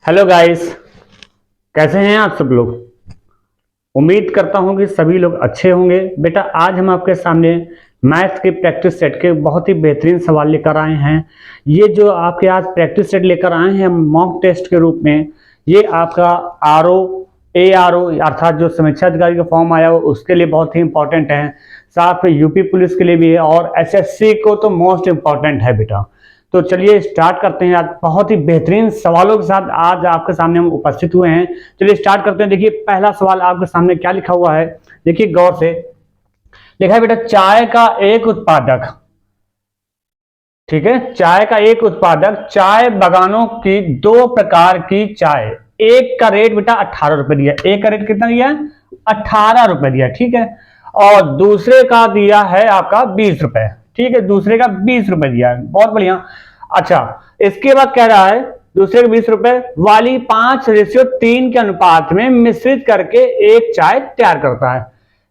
Hello guys, कैसे हैं आप सब लोग। उम्मीद करता हूं कि सभी लोग अच्छे होंगे। बेटा आज हम आपके सामने मैथ के प्रैक्टिस सेट के बहुत ही बेहतरीन सवाल लेकर आए हैं। ये जो आपके आज प्रैक्टिस सेट लेकर आए हैं मॉक टेस्ट के रूप में, ये आपका ARO अर्थात जो समीक्षा अधिकारी का फॉर्म आया हो उसके लिए बहुत ही इंपॉर्टेंट है। साथ में यूपी पुलिस के लिए भी है और SSC को तो मोस्ट इंपॉर्टेंट है बेटा। तो चलिए स्टार्ट करते हैं। आज बहुत ही बेहतरीन सवालों के साथ आज आपके सामने हम उपस्थित हुए हैं। चलिए स्टार्ट करते हैं। देखिए पहला सवाल आपके सामने क्या लिखा हुआ है, देखिए गौर से। लिखा है बेटा चाय का एक उत्पादक, ठीक है, चाय का एक उत्पादक चाय बागानों की दो प्रकार की चाय, एक का रेट बेटा 18 रुपए दिया। एक का रेट कितना दिया है? 18 रुपए दिया, ठीक है। और दूसरे का दिया है आपका 20 रुपए, ठीक है, दूसरे का 20 रुपए दिया है, बहुत बढ़िया। अच्छा, इसके बाद कह रहा है दूसरे के 20 रुपए वाली 5:3 के अनुपात में मिश्रित करके एक चाय तैयार करता है।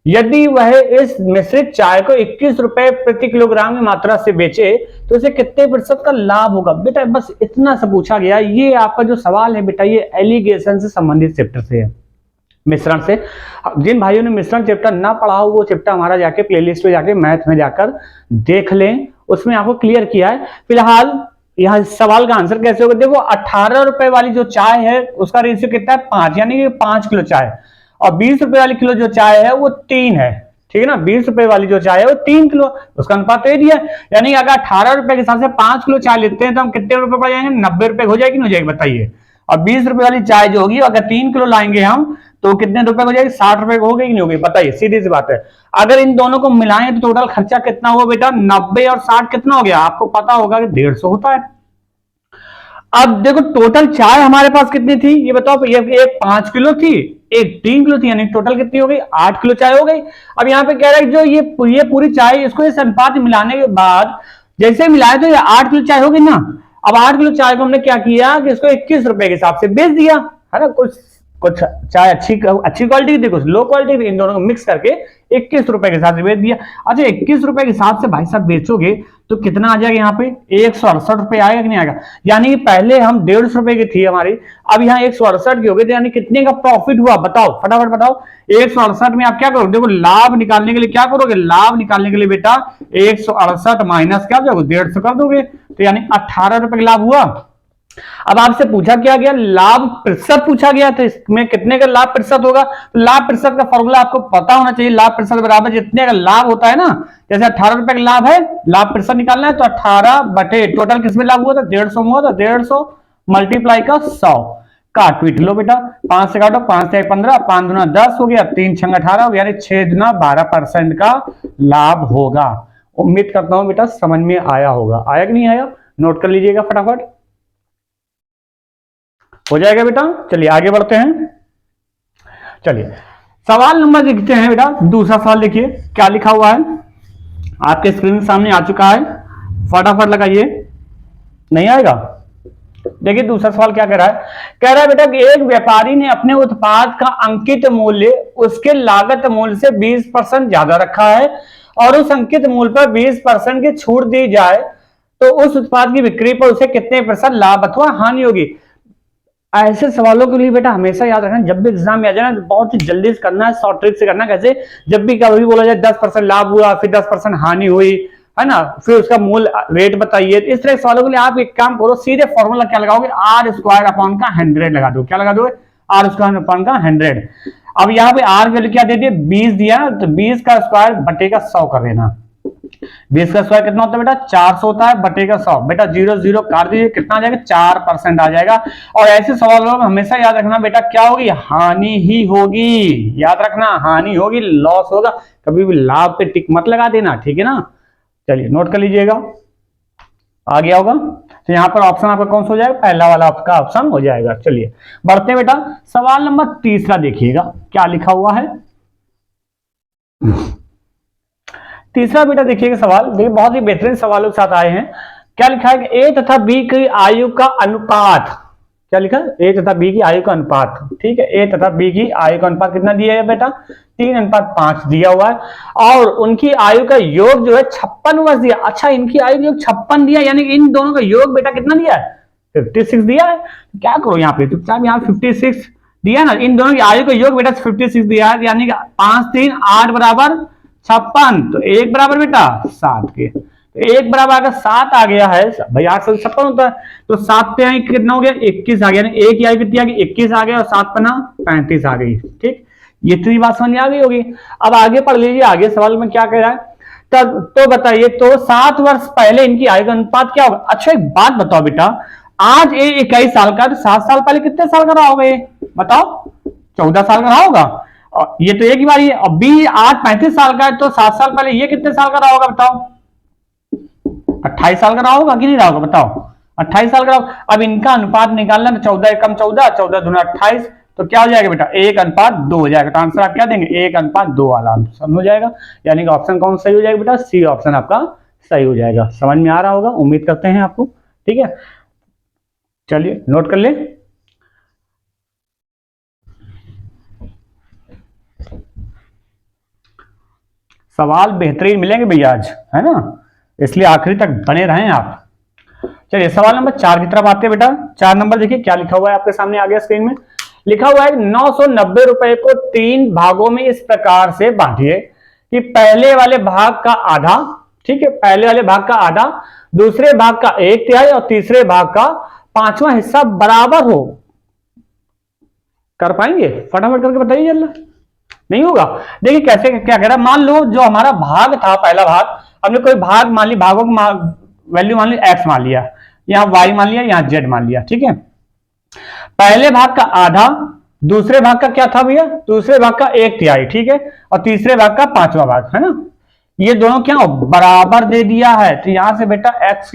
यदि वह इस मिश्रित चाय को 21 रुपए प्रति किलोग्राम की मात्रा से बेचे तो इसे कितने प्रतिशत का लाभ होगा। बेटा बस इतना सा पूछा गया। ये आपका जो सवाल है बेटा ये एलिगेशन से संबंधित चैप्टर से है, मिश्रण से। जिन भाइयों ने मिश्रण चैप्टर ना पढ़ा हो वो चैप्टर हमारा जाके प्लेलिस्ट में जाके मैथ में जाकर देख लें, उसमें आपको क्लियर किया है। फिलहाल यहाँ सवाल का आंसर कैसे होगा, देखो 18 रुपए वाली जो चाय है उसका रेशियो कितना है? 5, यानी कि 5 किलो चाय। और 20 रुपए वाली किलो जो चाय है वो 3 है, ठीक है ना। 20 रुपए वाली जो चाय है वो 3 किलो, उसका अनुपात तो ये दिया। यानी अगर 18 रुपए के हिसाब से 5 किलो चाय लेते हैं तो हम कितने रुपए पड़ जाएंगे? 90 रुपए हो जाएगी, नहीं हो जाएगी बताइए। और 20 रुपए वाली चाय जो होगी अगर 3 किलो लाएंगे हम तो कितने रुपए हो जाएगी? 60 रुपए हो गई कि नहीं होगी बताइए, सीधी सी बात है। अगर इन दोनों को मिलाएं तो टोटल खर्चा कितना हुआ बेटा? 90 और 60 कितना हो गया? आपको पता होगा कि 150 होता है। अब देखो टोटल चाय हमारे पास कितनी थी ये बताओ। ये एक 5 किलो थी, एक 3 किलो थी, यानी टोटल कितनी हो गई? 8 किलो चाय हो गई। अब यहाँ पे कह रहा है जो ये पूरी चाय इसको इस अनुपात मिलाने के बाद जैसे मिलाए तो ये 8 किलो चाय हो गई ना। अब 8 किलो चाय को हमने क्या किया कि इसको 21 रुपए के हिसाब से बेच दिया, है ना। कुछ कुछ चाय अच्छी क्वालिटी की थी, कुछ लो क्वालिटी की, इन दोनों को मिक्स करके 21 रुपए के हिसाब से बेच दिया। अच्छा 21 रुपए के हिसाब से भाई साहब बेचोगे तो कितना आ जाएगा? यहाँ पे 168 रुपए आएगा कि नहीं आएगा? यानी पहले हम 150 रुपए की थी हमारी, अब यहाँ 168 की हो गई, तो यानी कितने का प्रॉफिट हुआ बताओ, फटाफट बताओ। 168 में आप क्या करोगे? देखो लाभ निकालने के लिए क्या करोगे? लाभ निकालने के लिए बेटा 168 माइनस क्या हो 150 कर दोगे, तो यानी 18 रुपए का लाभ हुआ। अब आपसे पूछा क्या गया? लाभ प्रतिशत पूछा गया, तो इसमें कितने का लाभ प्रतिशत होगा? तो लाभ प्रतिशत का फॉर्मूला आपको पता होना चाहिए। लाभ प्रतिशत बराबर जितने का लाभ होता है ना, जैसे 18 रुपए का लाभ है, लाभ प्रतिशत निकालना है तो 18 बटे टोटल किसमें लाभ हुआ था? 150 में हुआ था। 150 मल्टीप्लाई का 100, काट पीट लो बेटा, 5 से काटो, 5 से 15, 5 दूना 10 हो गया, 3 छंग 18 हो गया, यानी 6 दूना 12% का लाभ होगा। उम्मीद करता हूं बेटा समझ में आया होगा। आया कि नहीं आया? नोट कर लीजिएगा फटाफट, हो जाएगा बेटा। चलिए आगे बढ़ते हैं। चलिए सवाल नंबर लिखते हैं बेटा। दूसरा सवाल देखिए क्या लिखा हुआ है, आपके स्क्रीन सामने आ चुका है, फटाफट लगाइए। नहीं आएगा? देखिए दूसरा सवाल क्या कह रहा है। कह रहा है बेटा कि एक व्यापारी ने अपने उत्पाद का अंकित मूल्य उसके लागत मूल्य से 20% ज्यादा रखा है और उस अंकित मूल्य पर 20% की छूट दी जाए तो उस उत्पाद की बिक्री पर उसे कितने प्रतिशत लाभ अथवा हानि होगी। ऐसे सवालों के लिए बेटा हमेशा याद रखना, जब भी एग्जाम में आ जाए ना बहुत ही जल्दी से करना है, शॉर्ट ट्रिक से करना। कैसे? जब भी कभी बोला जाए 10% लाभ हुआ, फिर 10% हानि हुई, है ना, फिर उसका मूल रेट बताइए। इस तरह के सवालों के लिए आप एक काम करो, सीधे फॉर्मूला क्या लगाओगे? आर स्क्वायर अपॉन का 100 लगा दो। क्या लगा दोगे? आर स्क्वायर अपॉन का 100। अब यहाँ पे आर वैल्यू क्या दे दिए? 20 दिया, तो 20 का स्क्वायर बटे का 100 कर देना। 20 का स्क्वायर कितना होता है बेटा? 400 होता है, बटे का 100। बेटा 0 0 काट दीजिए, कितना आ जाएगा? 4% आ जाएगा। और ऐसे सवालों में हमेशा याद रखना बेटा क्या होगी? हानि ही होगी। याद रखना हानि होगी, लॉस होगा। कभी भी लाभ पे टिक मत लगा देना, ठीक है ना। चलिए नोट कर लीजिएगा, आ गया होगा। तो यहाँ पर ऑप्शन आपका कौन सा हो जाएगा? पहला वाला आपका ऑप्शन हो जाएगा। चलिए बढ़ते हैं बेटा। सवाल नंबर तीसरा देखिएगा क्या लिखा हुआ है। तीसरा बेटा देखिएगा सवाल, देखिए बहुत ही बेहतरीन सवालों के साथ आए हैं। क्या लिखा है कि ए तथा बी की आयु का अनुपात, क्या लिखा है? ए तथा बी की आयु का अनुपात, ठीक है। ए तथा बी की आयु का अनुपात कितना दिया है बेटा? 3:5 दिया हुआ है। और उनकी आयु का योग जो है 56 वर्ष दिया। अच्छा इनकी आयु योग 56 दिया, यानी कि इन दोनों का योग बेटा कितना दिया है? 56 दिया है, तो क्या करो यहाँ पे चुपचाप यहाँ 56 दिया ना, इन दोनों की आयु का योग बेटा 56 दिया है, यानी कि 5 3 8 बराबर 56, तो 1 बराबर बेटा 7 के, तो 1 बराबर अगर 7 आ गया है भाई, 8 से 56 होता है, तो 7 पे आई कितना हो गया 21 आ गया, एक की आयु कितनी आ गई 21 आ गया, और 7 पना 35 आ गई। ठीक, ये तो बात समझ में आ गई होगी। अब आगे पढ़ लीजिए, आगे सवाल में क्या कह रहा है, तो बताइए, तो 7 वर्ष पहले इनकी आयु का अनुपात क्या होगा। अच्छा एक बात बताओ बेटा, आज ये 21 साल का, तो 7 साल पहले कितने साल का रहा होगा ये बताओ, 14 साल का रहा होगा, और ये तो एक ही बार, और बी आज 35 साल का है, तो 7 साल पहले ये कितने साल का रहा होगा बताओ, 28 साल का रहा होगा कि नहीं रहा होगा बताओ, 28 साल का रहा होगा। अब इनका अनुपात निकालना, तो 14 एकम 14, 14 दूना 28, तो क्या हो जाएगा बेटा 1:2 हो जाएगा, तो आंसर आप क्या देंगे 1:2 वाला आंसर हो जाएगा, यानी कि ऑप्शन कौन सही हो जाएगा बेटा, सी ऑप्शन आपका सही हो जाएगा। समझ में आ रहा होगा, उम्मीद करते हैं आपको, ठीक है। चलिए नोट कर ले, सवाल बेहतरीन मिलेंगे भैया आज, है ना, इसलिए आखिरी तक बने रहें आप। चलिए सवाल नंबर 4 की तरफ आते हैं बेटा। 4 नंबर देखिए क्या लिखा हुआ है आपके सामने आ गया स्क्रीन में, लिखा हुआ है 990 रुपए को 3 भागों में इस प्रकार से बांटिए कि पहले वाले भाग का आधा, ठीक है, पहले वाले भाग का आधा, दूसरे भाग का 1/3 और तीसरे भाग का 5वां हिस्सा बराबर हो। कर पाएंगे, फटाफट करके बताइए जल्दी, नहीं होगा। देखिए कैसे क्या कह रहा है, मान लो जो हमारा भाग था, पहला भाग, हमने कोई भाग मान ली, भागों की वैल्यू मान ली x मान लिया, यहां y मान लिया, यहां z मान लिया, ठीक है। पहले भाग का आधा, दूसरे भाग का क्या था भैया, दूसरे भाग का 1/3, ठीक है, और तीसरे भाग का 5वां भाग, है ना, ये दोनों क्या बराबर दे दिया है, तो यहां से बेटा x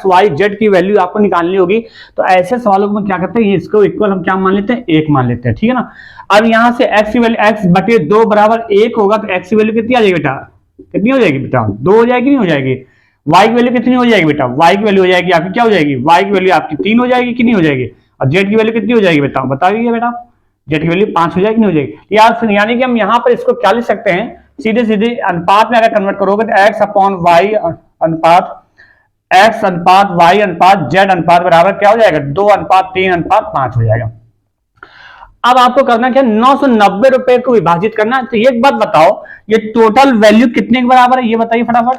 y z की वैल्यू आपको निकालनी होगी। तो ऐसे सवालों में क्या करते हैं, इसको इक्वल हम क्या मान लेते हैं 1 मान लेते हैं, ठीक है ना। अब यहां से x की वैल्यू x/2 बराबर 1 होगा, तो x की वैल्यू कितनी आ जाएगी बेटा, कितनी हो जाएगी बेटा 2 हो जाएगी, नहीं हो जाएगी। y की वैल्यू कितनी हो जाएगी बेटा, y की वैल्यू हो जाएगी आपकी क्या हो जाएगी, y की वैल्यू आपकी 3 हो जाएगी कि नहीं हो जाएगी, और z की वैल्यू कितनी हो जाएगी बेटा बताइए बेटा, z की वैल्यू 5 हो जाएगी नहीं हो जाएगी यार। यानी कि हम यहाँ पर इसको क्या लिख सकते हैं, सीधे सीधे अनुपात में अगर कन्वर्ट करोगे तो x/y अनुपात x अनुपात y अनुपात z अनुपात बराबर क्या हो जाएगा 2:3:5 हो जाएगा। अब आपको करना क्या, 990 रुपए को विभाजित करना। तो एक बात बताओ, ये टोटल वैल्यू कितने के बराबर है ये बताइए फटाफट,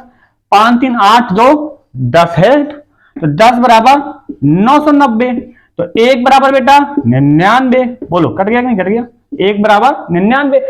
5 3 8 2 10 है, तो 10 बराबर 990, तो 1 बराबर बेटा 99, बोलो कट गया कि नहीं कट गया, 1 बराबर 99।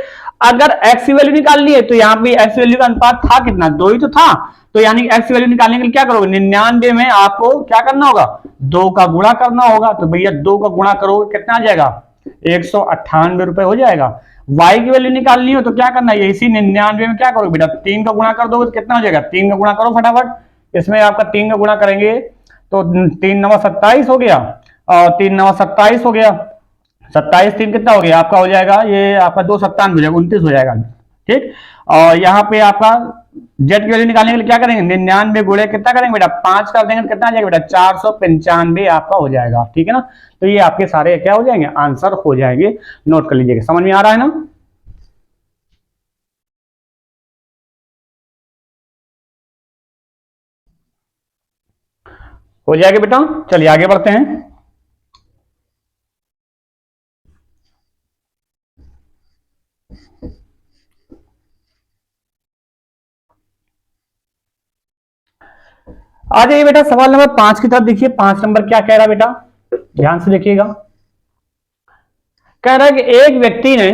अगर x की वैल्यू निकालनी है तो यहाँ पे x वैल्यू का अनुपात था कितना, 2 ही तो था, तो यानी x की वैल्यू निकालने के लिए क्या करोगे, 99 में आपको क्या करना होगा 2 का गुणा करना होगा, तो भैया 2 का गुणा करोगे कितना आ जाएगा 198 रुपए हो जाएगा। y की वैल्यू निकालनी हो तो क्या करना है, इसी 99 में क्या करोगे बेटा 3 का गुणा कर दोगे तो कितना हो जाएगा, 3 का गुणा करो फटाफट, इसमें आपका 3 का गुणा करेंगे तो 3 9 27 हो गया, और 3 9 27 हो गया, 27 3 कितना हो गया आपका, हो जाएगा ये आपका 297 हो जाएगा, 29 हो जाएगा, ठीक। और यहाँ पे आपका जेड की वैल्यू निकालने के लिए क्या करेंगे, 99 गुणे कितना करेंगे बेटा 5 कर देंगे तो कितना आ जाएगा बेटा 495 आपका हो जाएगा, ठीक है ना। तो ये आपके सारे क्या हो जाएंगे, आंसर हो जाएंगे, नोट कर लीजिएगा। समझ में आ रहा है ना, हो जाएगा बेटा। चलिए आगे बढ़ते हैं। आ जाइए बेटा सवाल नंबर 5 की तरफ देखिए। 5 नंबर क्या कह रहा है बेटा, ध्यान से देखिएगा। कह रहा है कि एक व्यक्ति ने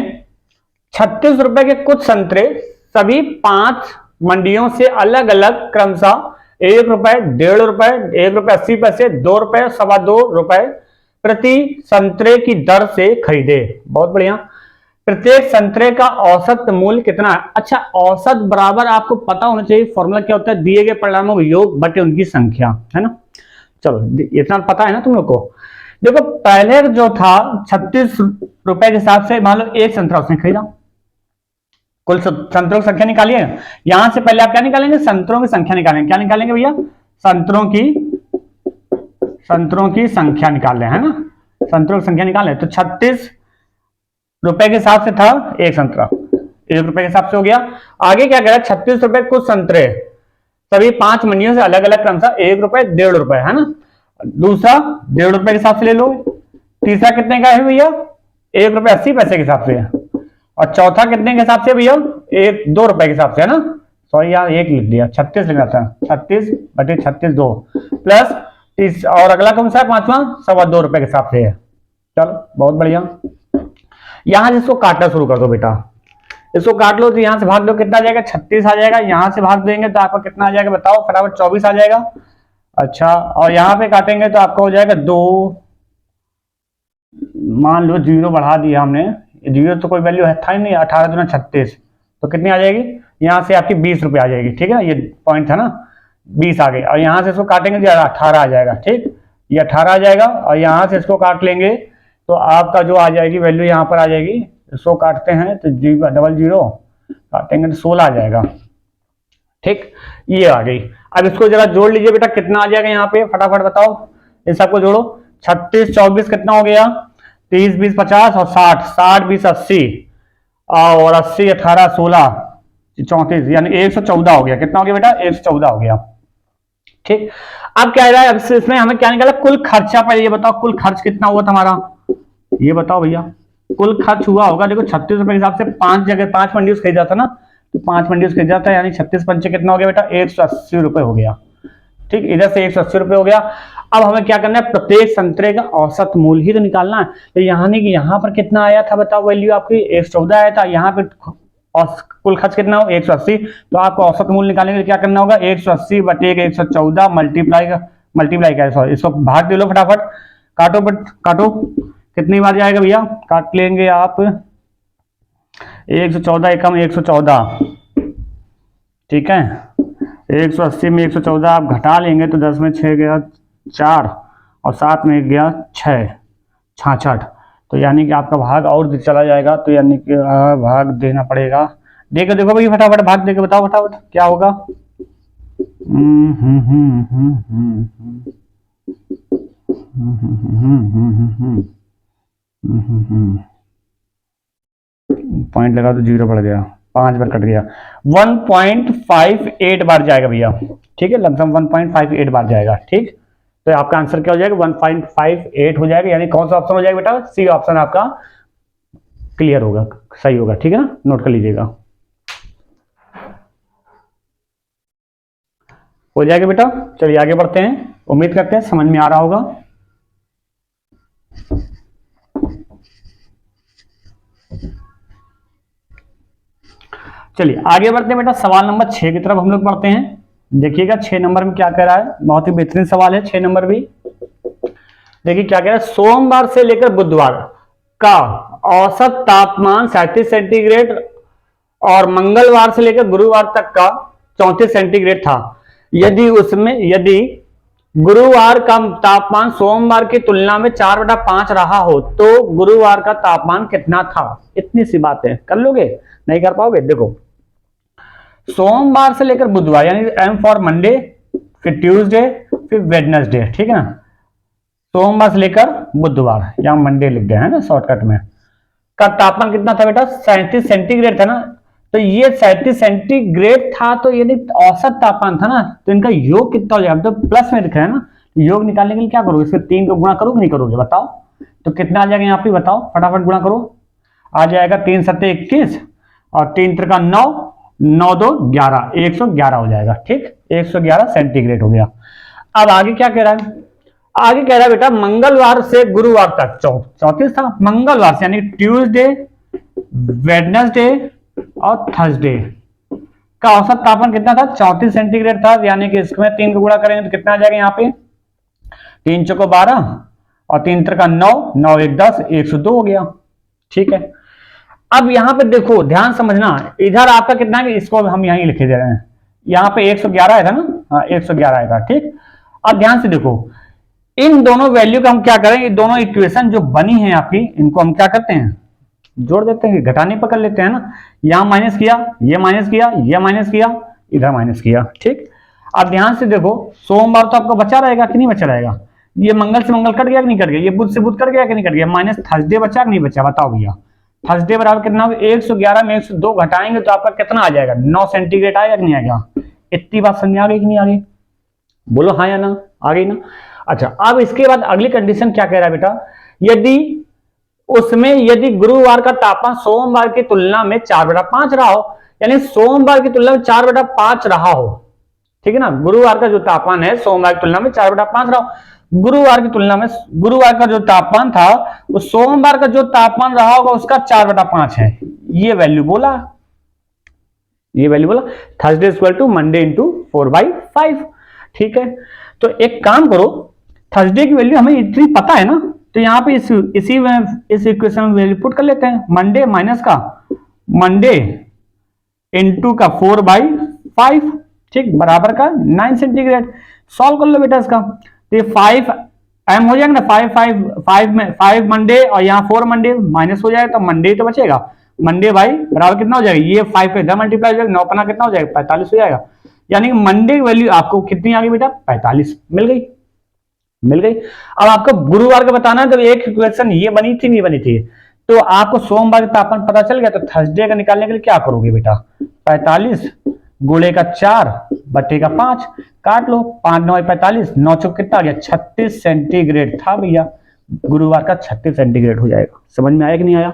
36 रुपए के कुछ संतरे सभी 5 मंडियों से अलग अलग क्रमशः 1 रुपए, 1.5 रुपए, 1 रुपए 80 पैसे, 2 रुपए, 2.25 रुपए प्रति संतरे की दर से खरीदे। बहुत बढ़िया। प्रत्येक संतरे का औसत मूल्य कितना है। अच्छा, औसत बराबर आपको पता होना चाहिए, फॉर्मूला क्या होता है, दिए गए परिणामों का योग बटे उनकी संख्या, है ना। चलो इतना पता है ना तुम लोग को। देखो पहले जो था 36 रुपए के हिसाब से, मान लो एक संतरा उसने खरीदा, कुल संतरों की संख्या निकालिए। यहां से पहले आप क्या निकालेंगे, संतरों की संख्या निकालेंगे। क्या निकालेंगे भैया, संतरों की संख्या निकाल रहे हैं ना, संतरों की संख्या निकाल रहे। तो 36 रुपए के हिसाब से था एक संतरा, 1 रुपए के हिसाब से हो गया। आगे क्या कह रहा है, 36 रुपए कुछ संतरे सभी 5 मंडियों से अलग अलग क्रम से 1 रुपए, 1.5 रुपए, है ना। दूसरा 1.5 रुपए के हिसाब से ले लो। तीसरा कितने का है भैया? 1 रुपये 80 पैसे के हिसाब से है। और चौथा कितने के हिसाब से भैया? 2 रुपए के हिसाब से है ना। सॉरी यार, एक लिख दिया, 36 लिखना था। 36/36 2 प्लस 30। और अगला कौन सा है? पांचवा 2.25 रुपए के हिसाब से है। चलो बहुत बढ़िया। यहां से इसको काटना शुरू कर दो बेटा। इसको काट लो तो यहां से भाग दो, कितना आ जाएगा? 36 आ जाएगा। यहां से भाग देंगे तो आपका कितना आ जाएगा बताओ फटाफट? 24 आ जाएगा। अच्छा, और यहां पे काटेंगे तो आपका हो जाएगा 2। मान लो 0 बढ़ा दिया हमने, 0 तो कोई वैल्यू है था ही नहीं। 18 दूना 36, तो कितनी आ जाएगी? यहाँ से आपकी 20 रुपये आ जाएगी। ठीक है ना, ये पॉइंट था ना, 20 आ गए। और यहाँ से इसको काटेंगे तो 18 आ जाएगा। ठीक, ये 18 आ जाएगा। और यहाँ से इसको काट लेंगे तो आपका जो आ जाएगी वैल्यू यहाँ पर आ जाएगी। इसको काटते हैं तो 0 काटेंगे तो 16 आ जाएगा। ठीक, ये आ गई। अब इसको जरा जोड़ लीजिए बेटा, कितना आ जाएगा यहाँ पे फटाफट बताओ। इस सबको जोड़ो। 36 24 कितना हो गया? 30 20 50 और 60, 60 20 80 और 80 18 16 34, यानी 114 हो गया। कितना हो गया बेटा? 114 हो गया। ठीक, अब क्या है? अब इसमें हमें क्या निकाला? कुल खर्चा। पहले ये बताओ कुल खर्च कितना हुआ था हमारा, ये बताओ भैया। कुल खर्च हुआ होगा, देखो 36 रुपए के हिसाब से 5 जगह 5 मंडी खरीदा था ना, तो 5 मंडी खरीदा था, यानी 36 पंचे कितना हो गया बेटा? 180 रुपए हो गया। ठीक, इधर से 180 रुपए हो गया। अब हमें क्या करना है? प्रत्येक संतरे का औसत मूल्य ही तो निकालना है। तो यहाँ नहीं कि यहाँ पर कितना आया था बताओ, वैल्यू आपकी 114 आया था। यहाँ पे कुल खर्च कितना हो? 180। तो आपको औसत मूल्य निकालने के लिए क्या करना होगा? 180 बटे 114 मल्टीप्लाई का सॉरी, इसको भाग दे लो फटाफट। काटो काटो, कितनी बार जाएगा भैया? काट लेंगे आप 114 एकम 114। ठीक है, 180 में 114 आप घटा लेंगे तो 10 में 6 गया 4 और 7 में गया 6, 66। तो यानी कि आपका भाग और चला जाएगा, तो यानी कि भाग देना पड़ेगा। देखो भाई फटाफट भाग देके बताओ फटाफट क्या होगा। पॉइंट लगा तो 0 बढ़ गया, 5 बार कट गया। 1.58 बार जाएगा भैया। ठीक है, लमसम 1.58 बार जाएगा। ठीक, तो आपका आंसर क्या हो जाएगा? 1.58 हो जाएगा। यानी कौन सा ऑप्शन हो जाएगा बेटा? सी ऑप्शन आपका क्लियर होगा, सही होगा। ठीक है ना, नोट कर लीजिएगा। हो जाएगा बेटा। चलिए आगे बढ़ते हैं, उम्मीद करते हैं समझ में आ रहा होगा। चलिए आगे बढ़ते हैं बेटा, सवाल नंबर 6 की तरफ हम लोग बढ़ते हैं। देखिएगा 6 नंबर में क्या कह रहा है, बहुत ही बेहतरीन सवाल है 6 नंबर भी। देखिए क्या कह रहा है, सोमवार से लेकर बुधवार का औसत तापमान 37 सेंटीग्रेड और मंगलवार से लेकर गुरुवार तक का 34 सेंटीग्रेड था। यदि गुरुवार का तापमान सोमवार की तुलना में 4/5 रहा हो तो गुरुवार का तापमान कितना था? इतनी सी बात है, कर लोगे? नहीं कर पाओगे? देखो, सोमवार से लेकर बुधवार, यानी एम फॉर मंडे, फिर ट्यूसडे, फिर वेडनेसडे। ठीक है ना, सोमवार से लेकर बुधवार, यहां मंडे लिख गए हैं ना शॉर्टकट में, का तापमान कितना था बेटा? 37 सेंटीग्रेड था ना। तो ये 37 सेंटीग्रेड था, तो ये औसत तापमान था ना, तो इनका योग कितना हो जाएगा? तो प्लस में लिखा है ना, योग निकालने के लिए क्या करोगे? इसके 3 को गुणा करोगे नहीं करोगे बताओ? तो कितना आ जाएगा यहाँ पे बताओ फटाफट गुणा करो। आ जाएगा 3 सत्ते 21 और 3 त्रिका 9, 9 2 11, 111 हो जाएगा। ठीक, 111 सेंटीग्रेड हो गया। अब आगे क्या कह रहा है? आगे कह रहा है बेटा मंगलवार से गुरुवार तक 34 था। मंगलवार से यानी ट्यूसडे, वेडनेसडे और थर्सडे का औसत तापमान कितना था? 34 सेंटीग्रेड था। यानी कि इसमें 3 को गुणा करेंगे तो कितना आ जाएगा यहाँ पे? 3 चौको 12 और 3 त्रिका 9, 9 1 10, 102 हो गया। ठीक है, अब यहां पे देखो ध्यान समझना, इधर आपका कितना है इसको हम यहीं लिखे दे रहे हैं। यहाँ पे 111 आया था ना, हाँ 111 आया था। ठीक, अब ध्यान से देखो, इन दोनों वैल्यू का हम क्या करें, दोनों इक्वेशन जो बनी है आपकी, इनको हम क्या करते हैं? जोड़ देते हैं, घटाने पकड़ लेते हैं ना। यहां माइनस किया, ये माइनस किया, ये माइनस किया, इधर माइनस किया। ठीक, अब ध्यान से देखो, सोमवार तो आपका बचा रहेगा कि नहीं बचा रहेगा? ये मंगल से मंगल कट गया कि नहीं कट गया? ये बुध से बुध कट गया कि नहीं कट गया? माइनस थर्सडे बचा कि नहीं बचा? बताओ भैया, थर्सडे बराबर कितना होगा? 111 में 102 घटाएंगे तो आपका कितना आ जाएगा? 9 सेंटीग्रेड आएगा कि नहीं आएगा? इतनी बात समझ आ गई कि नहीं आ गई? बोलो हाँ या ना, आ गई ना। अच्छा, अब इसके बाद अगली कंडीशन क्या कह रहा है बेटा, यदि गुरुवार का तापमान सोमवार की तुलना में 4/5 रहा हो, यानी सोमवार की तुलना में 4/5 रहा हो, ठीक है ना। गुरुवार का जो तापमान है सोमवार की तुलना में 4/5 रहा हो। गुरुवार का जो तापमान था वो सोमवार का जो तापमान रहा होगा उसका 4/5 है। ये वैल्यू बोला Thursday equal to Monday into 4/5। ठीक है, तो एक काम करो, थर्सडे की वैल्यू हमें इतनी पता है ना, तो यहां पे इस इक्वेशन में वैल्यू पुट कर लेते हैं। मंडे इंटू का 4/5, ठीक, बराबर का 9 सेंटीग्रेड। सॉल्व कर लो बेटा इसका, तो ये 5 एम हो जाएगा ना, 5 मंडे और यहाँ 4 मंडे माइनस हो जाएगा, तो मंडे तो बचेगा। मंडे भाई बराबर कितना हो जाएगा, ये 5 पे इधर मल्टीप्लाई हो जाएगा, 9 पना कितना हो जाएगा, 45 हो जाएगा। यानी कि मंडे की वैल्यू आपको कितनी आ गई बेटा, 45 मिल गई। अब आपको गुरुवार का बताना है, तो एक इक्वेशन ये बनी थी नहीं बनी थी, तो आपको सोमवार का तापमान पता चल गया, तो थर्सडे का निकालने के लिए क्या करोगे बेटा, 45 गुणे का 4 बटे का 5 काट लो, 5 9 45, 9 चौक कितना आ गया, 36 सेंटीग्रेड था भैया। गुरुवार का 36 सेंटीग्रेड हो जाएगा। समझ में आया कि नहीं आया?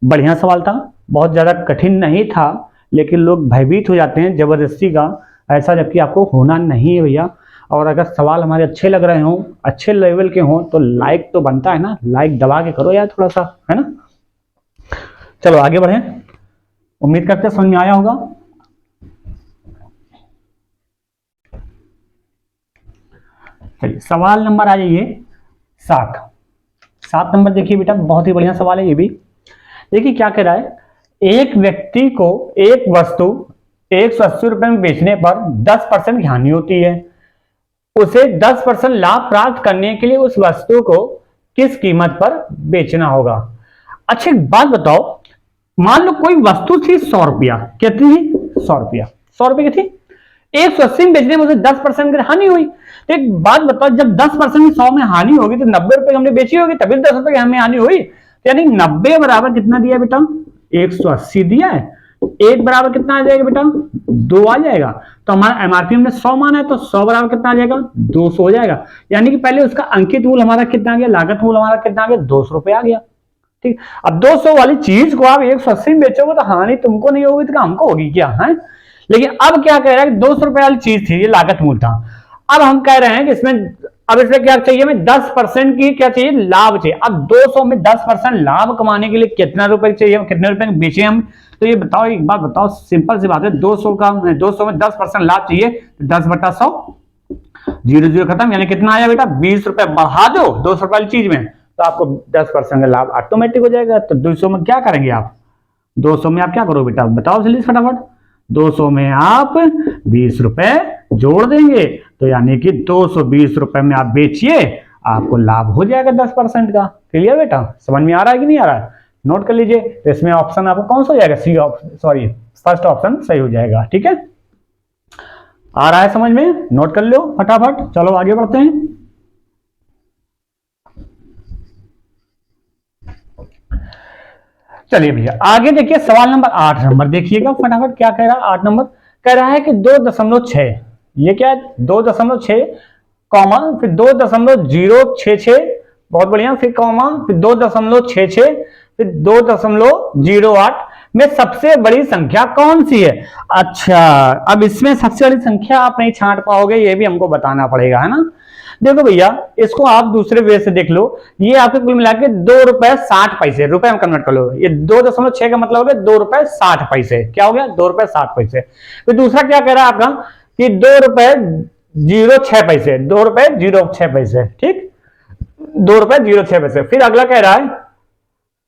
बढ़िया सवाल था, बहुत ज्यादा कठिन नहीं था, लेकिन लोग भयभीत हो जाते हैं जबरदस्ती का, ऐसा जबकि आपको होना नहीं है भैया। और अगर सवाल हमारे अच्छे लग रहे हों, अच्छे लेवल के हों, तो लाइक तो बनता है ना, लाइक दबा के करो यार थोड़ा सा, है ना। चलो आगे बढ़े, उम्मीद करते हैं समझ में आया होगा। चलिए सवाल नंबर आ जाइए 7 नंबर देखिए बेटा, बहुत ही बढ़िया सवाल है ये भी। देखिए क्या कह रहा है, एक व्यक्ति को एक वस्तु 180 रुपए में बेचने पर 10% की हानि होती है। उसे 10% लाभ प्राप्त करने के लिए उस वस्तु को किस कीमत पर बेचना होगा। अच्छा एक बात बताओ, मान लो कोई वस्तु थी 100 रुपया, कितनी थी, 100 रुपया, 100 रुपए की थी, 180 में बेचने में उसे 10% की हानि हुई। तो एक बात बताओ, जब 10% की 100 में हानि होगी तो 90 रुपए हमने बेची होगी, तभी 10 रुपए की हमें हानि हुई। तो यानी 90 बराबर कितना दिया बेटा, 180 दिया है, एक बराबर कितना आ जाएगा बेटा, 2 आ जाएगा। तो हमारा एमआरपी हमने 100 माना है, तो 100 बराबर कितना आ जाएगा, 200 हो जाएगा। यानी कि पहले उसका अंकित मूल्य हमारा कितना आ गया, लागत मूल्य हमारा कितना आ गया, 200 रुपए आ गया। ठीक, अब 200 वाली चीज को आप 180 में बेचोगे तो हानि तुमको नहीं होगी, तो हमको होगी क्या है। लेकिन अब क्या कह रहा है, 200 रुपए वाली चीज थी, ये लागत मूल्य था। अब हम कह रहे हैं कि इसमें क्या चाहिए, हमें 10% की क्या चाहिए, लाभ चाहिए। अब 200 में 10% लाभ कमाने के लिए कितना रुपए चाहिए, कितने रुपए बेचे हम। तो ये बताओ, एक बात बताओ, सिंपल सी बात है, 200 में 10% लाभ चाहिए, 10/100, 0 खत्म, यानी कितना आया बेटा, 20 रुपए बढ़ा दो 200 रुपए वाली चीज में, तो आपको 10% का लाभ ऑटोमेटिक हो जाएगा। तो 200 में क्या करेंगे आप, 200 में आप क्या करोगे बेटा, बताओ जल्दी फटाफट। 200 में आप 20 रुपए जोड़ देंगे, तो यानी कि 220 रुपए में आप बेचिए, आपको लाभ हो जाएगा 10% का। क्लियर बेटा, समझ में आ रहा है कि नहीं आ रहा है, नोट कर लीजिए। तो इसमें ऑप्शन आपको कौन सा हो जाएगा, फर्स्ट ऑप्शन सही हो जाएगा। ठीक है, आ रहा है समझ में, नोट कर लो फटाफट। चलो आगे बढ़ते हैं। चलिए भैया आगे देखिए, सवाल नंबर 8 नंबर देखिएगा फटाफट, क्या कह रहा है 8 नंबर, कह रहा है कि 2.6, ये क्या है 2.6 कॉमा फिर 2.066, बहुत बढ़िया, फिर कॉमा फिर 2.66 फिर 2.08 में सबसे बड़ी संख्या कौन सी है। अच्छा, अब इसमें सबसे बड़ी संख्या आप नहीं छांट पाओगे, ये भी हमको बताना पड़ेगा, है ना। देखो भैया, इसको आप दूसरे वे से देख लो, ये आपके कुल मिला के 2 रुपए 60 पैसे, रुपए में कन्वर्ट कर लो। ये 2.6 का मतलब हो गया 2 रुपए 60 पैसे, क्या हो गया, 2 रुपए 60 पैसे। फिर दूसरा क्या कह रहा है आपका कि 2 रुपए 06 पैसे, 2 रुपए 06 पैसे, ठीक, 2 रुपए 06 पैसे। फिर अगला कह रहा है,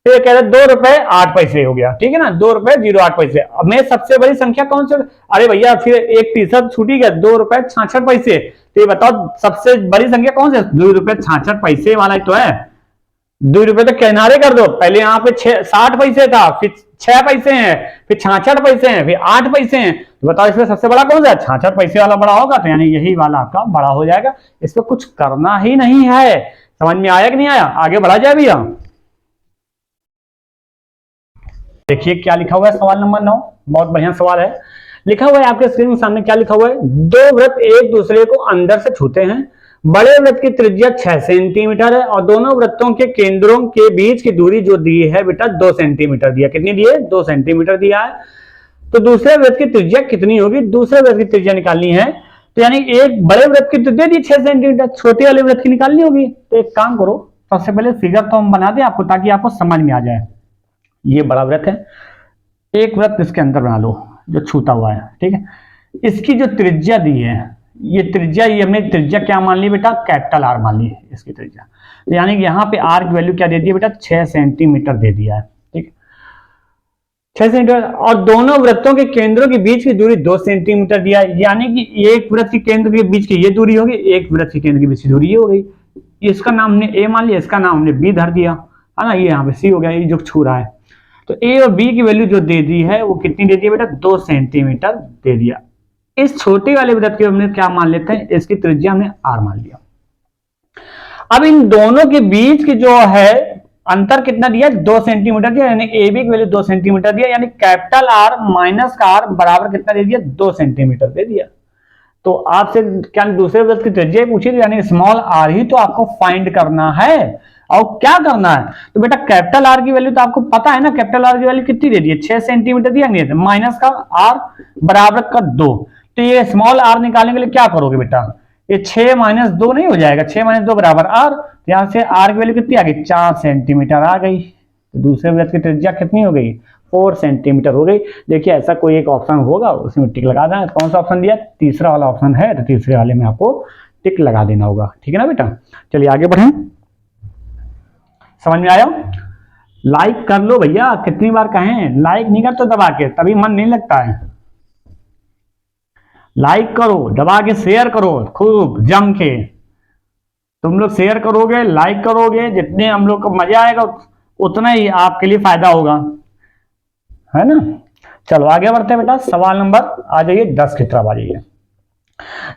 फिर कह रहा है 2 रुपए 8 पैसे हो गया, ठीक है ना, 2 रुपए 08 पैसे। अब में सबसे बड़ी संख्या कौन सी, अरे भैया फिर एक तीसरा छूटी गया, 2 रुपए 66 पैसे। तो ये बताओ सबसे बड़ी संख्या कौन सी है, 2 रुपए 66 पैसे वाला तो है। 2 रुपए तो किनारे कर दो, पहले यहाँ पे 60 पैसे था, फिर 6 पैसे हैं, फिर 66 पैसे हैं, फिर 8 पैसे हैं। तो बताओ इसमें सबसे बड़ा कौन सा है, 66 पैसे वाला बड़ा होगा, तो यानी यही वाला आपका बड़ा हो जाएगा। इसमें कुछ करना ही नहीं है। समझ में आया कि नहीं आया, आगे बढ़ा जाए भैया। देखिए क्या लिखा हुआ है, सवाल नंबर 9, बहुत बढ़िया सवाल है। लिखा हुआ है आपके स्क्रीन के सामने, क्या लिखा हुआ है, दो वृत्त एक दूसरे को अंदर से छूते हैं, बड़े वृत्त की त्रिज्या 6 सेंटीमीटर है और दोनों वृत्तों के केंद्रों के बीच की दूरी जो दी है बेटा 2 सेंटीमीटर दिया। कितनी दी है? 2 सेंटीमीटर दिया है। तो दूसरे वृत्त की त्रिज्या कितनी होगी? दूसरे वृत्त की त्रिज्या निकालनी है, तो यानी एक बड़े वृत्त की त्रिज्या दी 6 सेंटीमीटर, छोटे वाले वृत्त की निकालनी होगी। तो एक काम करो, सबसे पहले फिगर तो हम बना दें आपको ताकि आपको समझ में आ जाए। ये बड़ा वृत्त है, एक वृत्त इसके अंदर बना लो जो छूता हुआ है, ठीक है। इसकी जो त्रिज्या दी है, ये त्रिज्या, ये हमने त्रिज्या क्या मान ली बेटा? कैपिटल आर मान ली इसकी त्रिज्या। तो यानी कि यहाँ पे आर की वैल्यू क्या दे दी है बेटा? 6 सेंटीमीटर दे दिया है, ठीक है, 6 सेंटीमीटर। और दोनों वृत्तों के केंद्रों के बीच की दूरी 2 सेंटीमीटर दिया है, यानी कि एक वृत्त के केंद्र के बीच की ये दूरी होगी, एक वृत्त के केंद्र के बीच की दूरी ये हो गई। इसका नाम हमने ए मान लिया, इसका नाम हमने बी धर दिया, है ना, ये यहाँ पे सी हो गया, ये जो छू रहा है। तो ए और बी की वैल्यू जो दे दी है वो कितनी दे दी है बेटा? 2 सेंटीमीटर दे दिया। इस छोटे वाले वृत्त के हमने क्या मान लेते हैं? इसकी त्रिज्या हमने आर मान लिया। अब इन दोनों के बीच की जो है अंतर कितना दिया? 2 सेंटीमीटर दिया, यानी ए बी की वैल्यू 2 सेंटीमीटर दिया, यानी कैपिटल आर माइनस का आर बराबर कितना दे दिया? 2 सेंटीमीटर दे दिया। तो आपसे क्या दूसरे वृत्त की त्रिज्या पूछी थी, यानी स्मॉल आर ही तो आपको फाइंड करना है। और क्या करना है? तो बेटा कैपिटल आर की वैल्यू तो आपको पता है ना, कैपिटल आर की वैल्यू कितनी दे दी है? 6 सेंटीमीटर दिया नहीं, माइनस का आर बराबर का 2। तो ये स्मॉल आर निकालने के लिए क्या करोगे बेटा? ये 6 माइनस 2 नहीं हो जाएगा? 6 माइनस 2 बराबर आर, यहां से आर की वैल्यू कितनी आ गई? 4 सेंटीमीटर आ गई। तो दूसरे वृत्त की त्रिज्या कितनी हो गई? 4 सेंटीमीटर हो गई। देखिए ऐसा कोई एक ऑप्शन होगा उसमें टिक लगा देना। कौन सा ऑप्शन दिया? तीसरा वाला ऑप्शन है, तो तीसरे वाले में आपको टिक लगा देना होगा, ठीक है ना बेटा। चलिए आगे बढ़ें, समझ में आया? लाइक कर लो भैया, कितनी बार कहें, लाइक नहीं कर तो दबा के, तभी मन नहीं लगता है। लाइक करो, दबा के शेयर करो खूब जम के। तुम लोग शेयर करोगे, लाइक करोगे, जितने हम लोग को मजा आएगा उतना ही आपके लिए फायदा होगा, है ना। चलो आगे बढ़ते हैं बेटा। सवाल नंबर आ जाइए 10 की तरफ आ जाइए।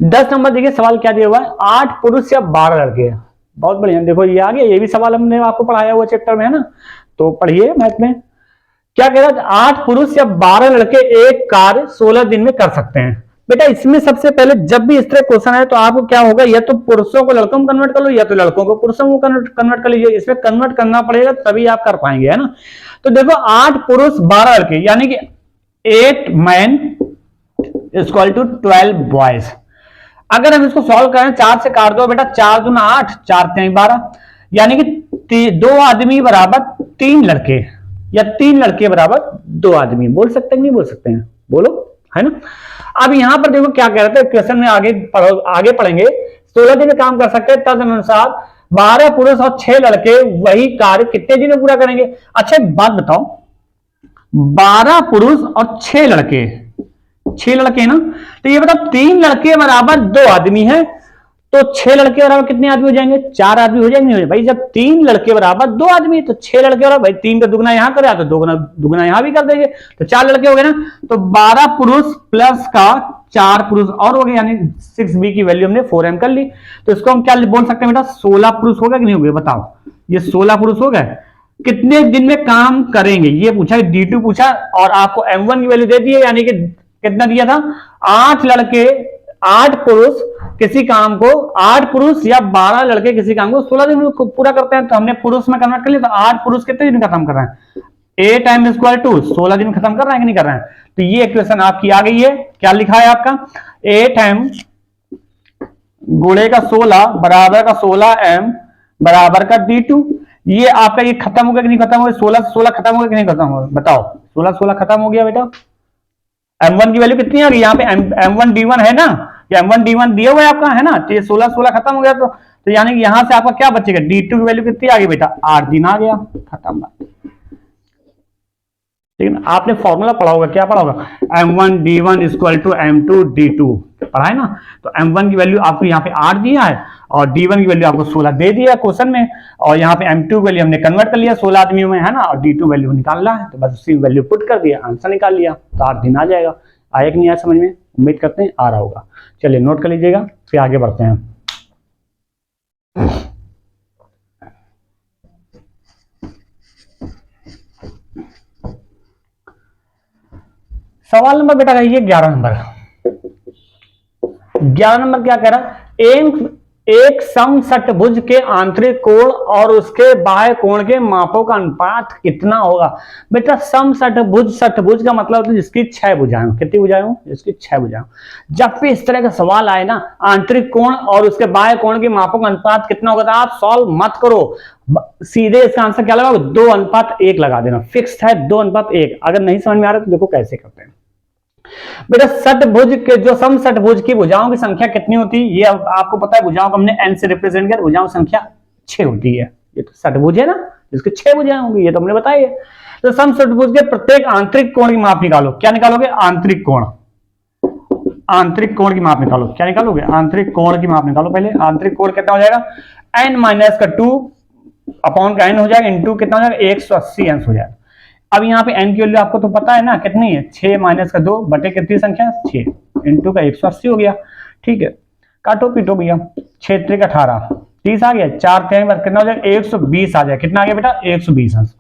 10 नंबर देखिए सवाल क्या दिया हुआ है? 8 पुरुष या 12 लड़के। बहुत बढ़िया, देखो ये आ गया, ये भी सवाल हमने आपको पढ़ाया हुआ चैप्टर में, है ना। तो पढ़िए मैथ में क्या कह रहा है? 8 पुरुष या 12 लड़के एक कार्य 16 दिन में कर सकते हैं। बेटा इसमें सबसे पहले जब भी इस तरह क्वेश्चन है तो आपको क्या होगा, या तो पुरुषों को लड़कों में कन्वर्ट कर लो, या तो लड़कों को पुरुषों को कन्वर्ट कर लीजिए। इसमें कन्वर्ट करना पड़ेगा तभी आप कर पाएंगे, है ना। तो देखो 8 पुरुष 12 लड़के, यानी कि 8 मैन इक्वल टू 12 बॉयज। अगर हम इसको सॉल्व करें, 4 से काट दो बेटा, 4 दूना 8, 4 3 12, यानी कि 2 आदमी बराबर 3 लड़के, या 3 लड़के बराबर 2 आदमी। बोल सकते हैं नहीं बोल सकते हैं? बोलो, है ना। अब यहां पर देखो क्या कह रहे थे क्वेश्चन में, आगे पढ़ेंगे। 16 दिन में काम कर सकते हैं, तदनुसार 12 पुरुष और 6 लड़के वही कार्य कितने दिन में पूरा करेंगे? अच्छा एक बात बताओ, 12 पुरुष और 6 लड़के, 6 लड़के हैं ना, तो ये बताओ 3 लड़के बराबर 2 आदमी है, तो 6 लड़के बराबर कितने आदमी हो जाएंगे? 4 आदमी हो जाएंगे भाई। जब 3 लड़के बराबर 2 आदमी, तो 6 लड़के बराबर, भाई 3 का दुगना यहां करा तो दुगना यहां भी कर देंगे, तो 4 लड़के हो गए ना। तो 12 पुरुष प्लस का 4 पुरुष और हो गए, यानी 6b की वैल्यू हमने 4m कर ली। तो इसको हम क्या बोल सकते हैं बेटा? 16 पुरुष हो गए कि नहीं हो गए? बताओ, ये 16 पुरुष हो गए, कितने दिन में काम करेंगे ये पूछा, D2 पूछा, और आपको M1 की वैल्यू दे दी है, यानी कि कितना दिया था? 8 लड़के, 8 पुरुष किसी काम को, 8 पुरुष या 12 लड़के किसी काम को 16 दिन में पूरा करते हैं। तो हमने पुरुष में कन्वर्ट कर लिया, तो 8 पुरुष कितने दिन खत्म कर रहे हैं? 8 m स्क्वायर 2, 16 दिन खत्म कर रहे हैं कि नहीं कर रहे हैं? तो ये इक्वेशन आपकी आ गई है। क्या लिखा है आपका? 8m गुणे का 16 बराबर का 16m बराबर का D2। ये आपका ये खत्म हो गया कि नहीं खत्म हो गया? 16 से 16 खत्म हो गया कि नहीं खत्म हो गया? बताओ, 16 16 खत्म हो गया बेटा। M1 की वैल्यू कितनी आ गई? यहाँ पे M1 D1 है ना, ये M1 D1 दिया हुआ है आपका, है ना। तो ये 16 16 खत्म हो गया, तो यानी कि यहां से आपका क्या बचेगा? D2 की वैल्यू कितनी आ गई बेटा? 8 दिन आ गया, खत्म बात। ठीक है ना। आपने फॉर्मूला पढ़ा होगा, क्या पढ़ा होगा? M1 D1 equal to M2 D2 पढ़ा है ना। तो M1 की वैल्यू आपको यहाँ पे 8 दिया है, और D1 की वैल्यू आपको 16 दे दिया क्वेश्चन में, और यहाँ पे M2 की वैल्यू हमने कन्वर्ट कर लिया 16 आदमियों में, है ना, और D2 वैल्यू निकालना है, तो बस उसी वैल्यू पुट कर दिया, आंसर निकाल लिया, तो 8 दिन आ जाएगा। आया कि नहीं आया समझ में? उम्मीद करते हैं आ रहा होगा। चलिए नोट कर लीजिएगा, फिर आगे बढ़ते हैं। सवाल नंबर बेटा कहिए 11 नंबर। 11 नंबर क्या कह रहा है? एक समषटभुज के आंतरिक कोण और उसके बाह्य कोण के मापों का अनुपात कितना होगा। बेटा समषटभुज, षटभुज का मतलब जिसकी 6 भुजाएं हो। कितनी भुजाएं हो? जिसकी 6 भुजाएं हो। जब भी इस तरह का सवाल आए ना, आंतरिक कोण और उसके बाह्य कोण के मापों का अनुपात कितना होगा, तो आप सॉल्व मत करो, सीधे इसका आंसर क्या लगा, 2:1 लगा देना, फिक्स है 2:1। अगर नहीं समझ में आ रहा तो देखो कैसे करते हैं। बेटा षटभुज के जो समषटभुज की भुजाओं की संख्या कितनी होती है, ये आपको पता है। भुजाओं को हमने n से रिप्रेजेंट किया, भुजाओं की संख्या 6 होती है। ये तो षटभुज है ना, जिसके 6 भुजाएं होंगी, ये तो हमने बताई है। तो समषटभुज के प्रत्येक आंतरिक कोण की माप निकालो। क्या निकालोगे? आंतरिक कोण। आंतरिक कोण की माप निकालो। क्या निकालोगे? आंतरिक कोण की माप निकालो। पहले आंतरिक कोण कितना हो जाएगा, n-2/n हो जाएगा, इंटू कितना हो जाएगा, 180 अंश हो जाएगा। अब यहाँ पे n की वैल्यू आपको तो पता है ना कितनी है, 6 - 2 बटे कितनी संख्या, 6 इंटू का 180 हो गया। ठीक है, काटो पीटो भैया, 6 × 18 30 आ गया, 4 कितना हो जाएगा, 120 आ जाएगा। कितना आ गया बेटा, 120 अंश।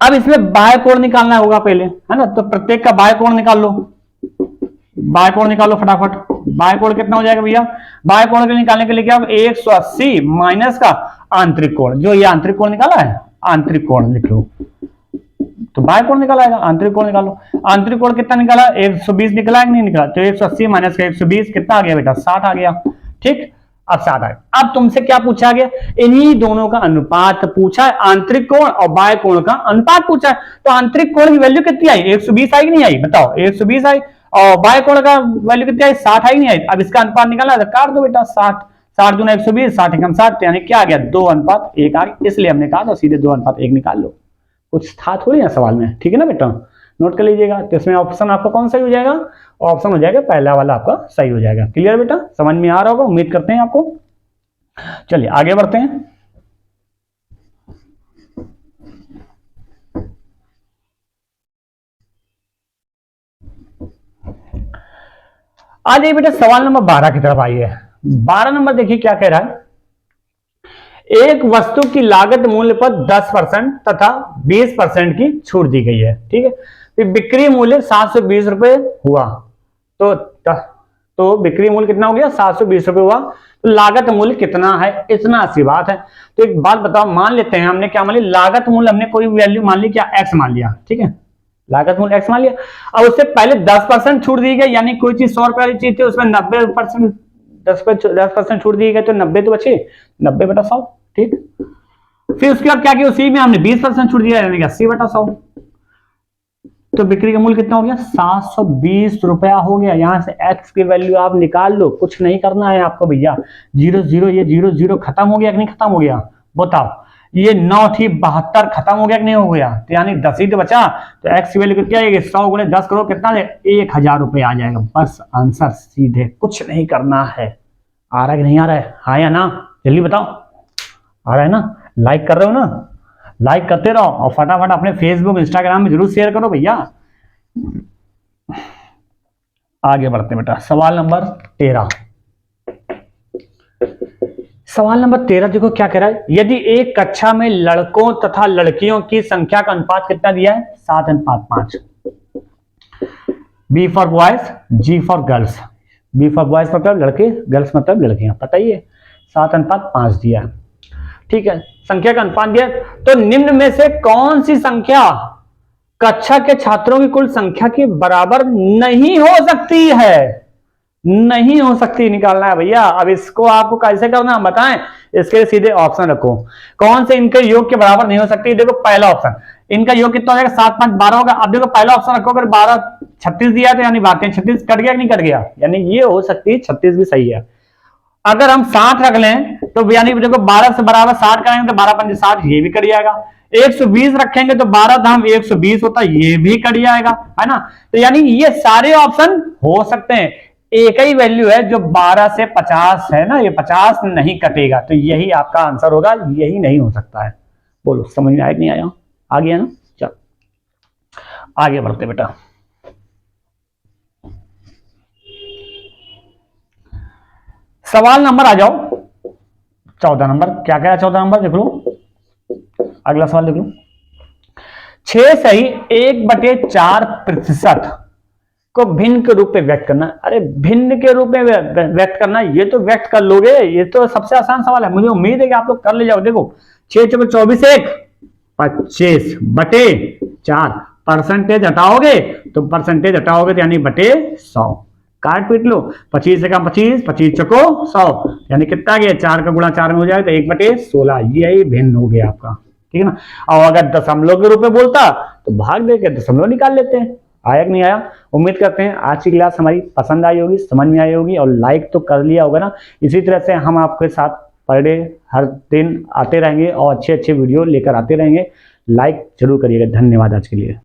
अब इसमें बाह्य कोण निकालना होगा पहले, है ना, तो प्रत्येक का बाह्य कोण निकाल लो। बाह्य कोण निकालो फटाफट। बाह्य कोण कितना हो जाएगा भैया, बाह्य कोण के निकालने के लिए क्या, 180 माइनस का आंतरिक कोण, जो ये आंतरिक कोण निकाला है, आंतरिक कोण लिख लो। तो बाह्य कोण निकाला है, आंतरिक कोण निकालो। आंतरिक कोण कितना निकाला, 120 निकला है कि नहीं निकला, तो 180 माइनस का 120 कितना आ गया बेटा, 60 आ गया। ठीक, अब 60 आ गया। अब तुमसे क्या पूछा गया, इन्हीं दोनों का अनुपात पूछा है, आंतरिक कोण और बाह्य कोण का अनुपात पूछा है। तो आंतरिक कोण की वैल्यू कितनी आई, 120 आई कि नहीं आई, बताओ, 120 आई। और बाह्य कोण का वैल्यू कितनी आई, 60 आई नहीं आई। अब इसका अनुपात निकाला तो काट दो बेटा, 60 दूना 120, 60 × 60, यानी क्या आ गया, 2:1 आ गया। इसलिए हमने कहा था सीधे 2:1 निकाल लो, कुछ था थोड़ी ना सवाल में। ठीक है ना बेटा, नोट कर लीजिएगा। तो इसमें ऑप्शन आपका कौन सही हो जाएगा, ऑप्शन हो जाएगा पहला वाला आपका सही हो जाएगा। क्लियर बेटा, समझ में आ रहा होगा, उम्मीद करते हैं आपको। चलिए आगे बढ़ते हैं। आज ये बेटा सवाल नंबर 12 की तरफ आई है। 12 नंबर देखिए क्या कह रहा है, एक वस्तु की लागत मूल्य पर 10% तथा 20% की छूट दी गई है। ठीक है, तो बिक्री मूल्य 720 रुपए हुआ, तो बिक्री मूल्य कितना हो गया, 720 रुपए हुआ। तो लागत मूल्य कितना है, इतना सी बात है। तो एक बात बताओ, मान लेते हैं हमने क्या मान लिया, लागत मूल्य हमने कोई वैल्यू मान ली, क्या x मान लिया। ठीक है, लागत मूल्य x मान लिया। अब उससे पहले 10% छूट दी गई, यानी कोई चीज 100 रुपए वाली चीज थी, उसमें 90% 10% छूट दी गई, तो 90 तो बचे, 90/100। ठीक, फिर उसके बाद क्या किया, उसी में हमने 20% छूट दिया, यानी 80/100। तो बिक्री का मूल्य कितना हो गया, 720 रुपया हो गया। यहां से x की वैल्यू आप निकाल लो, कुछ नहीं करना है आपको भैया। 0 0 ये 0 0 खत्म हो गया कि नहीं खत्म हो गया, बताओ। ये 9 थी 72 खत्म हो गया कि नहीं हो गया, तो यानी 10 ही तो बचा। तो x की वैल्यू कितनी आएगी, 100 × 10 करो, कितना 1000 रुपये आ जाएगा। बस आंसर सीधे, कुछ नहीं करना है। आ रहा है कि नहीं आ रहा है, हाँ या ना, जल्दी बताओ। आ रहा है ना, लाइक कर रहे हो ना, लाइक करते रहो और फटाफट अपने फेसबुक इंस्टाग्राम में जरूर शेयर करो भैया। आगे बढ़ते बेटा, सवाल नंबर 13। सवाल नंबर 13 देखो क्या कह रहा है, यदि एक कक्षा में लड़कों तथा लड़कियों की संख्या का अनुपात कितना दिया है, 7:5। B for boys, G for girls. B for boys मतलब लड़के, गर्ल्स मतलब लड़कियां, पता ही है, 7:5 दिया है। ठीक है, संख्या का अनुपात दिया, तो निम्न में से कौन सी संख्या कक्षा के छात्रों की कुल संख्या के बराबर नहीं हो सकती है, नहीं हो सकती, निकालना है भैया। अब इसको आपको कैसे करना है बताएं, इसके लिए सीधे ऑप्शन रखो, कौन से इनके योग के बराबर नहीं हो सकती। देखो पहला ऑप्शन, इनका योग कितना हो जाएगा, 7 5 12 होगा। अब देखो पहला ऑप्शन रखो, अगर 12 36 दिया तो यानी 36 कट गया कि नहीं कट गया, यानी ये हो सकती है 36 भी सही है। अगर हम 60 रख लें तो यानी देखो 12 से बराबर 60 करेंगे तो 12 पंजे 60, ये भी कट जाएगा। 120 रखेंगे तो 12 धाम 120 होता, ये भी कट जाएगा, है ना। तो यानी ये सारे ऑप्शन हो सकते हैं। एक ही वैल्यू है जो 12 से 50 है ना, ये 50 नहीं कटेगा, तो यही आपका आंसर होगा, यही नहीं हो सकता है। बोलो समझ में आया कि नहीं आया, आ गया ना। चलो आगे बढ़ते बेटा, सवाल नंबर आ जाओ 14 नंबर। क्या कह रहा है 14 नंबर, देख लो अगला सवाल देख लो। 6 सही 1/4% को भिन्न के रूप में व्यक्त करना। अरे भिन्न के रूप में व्यक्त करना, ये तो व्यक्त कर लोगे, ये तो सबसे आसान सवाल है, मुझे उम्मीद है कि आप लोग कर ले जाओ। देखो 6 × 24 1 25 बटे 4, परसेंटेज हटाओगे तो परसेंटेज हटाओगे तो यानी बटे 100, काट पीट लो। 25 से कम 25, 25 चको 100, यानी कितना गया, 4 का गुणा 4 में हो जाए तो 1/16, यही भिन्न हो गया आपका, ठीक है ना। और अगर दशमलव के रूप में बोलता तो भाग दे के दशमलव निकाल लेते हैं। आया कि नहीं आया? उम्मीद करते हैं आज की क्लास हमारी पसंद आई होगी, समझ में आई होगी, और लाइक तो कर लिया होगा ना। इसी तरह से हम आपके साथ पर डे हर दिन आते रहेंगे और अच्छे अच्छे वीडियो लेकर आते रहेंगे। लाइक जरूर करिएगा। धन्यवाद आज के लिए।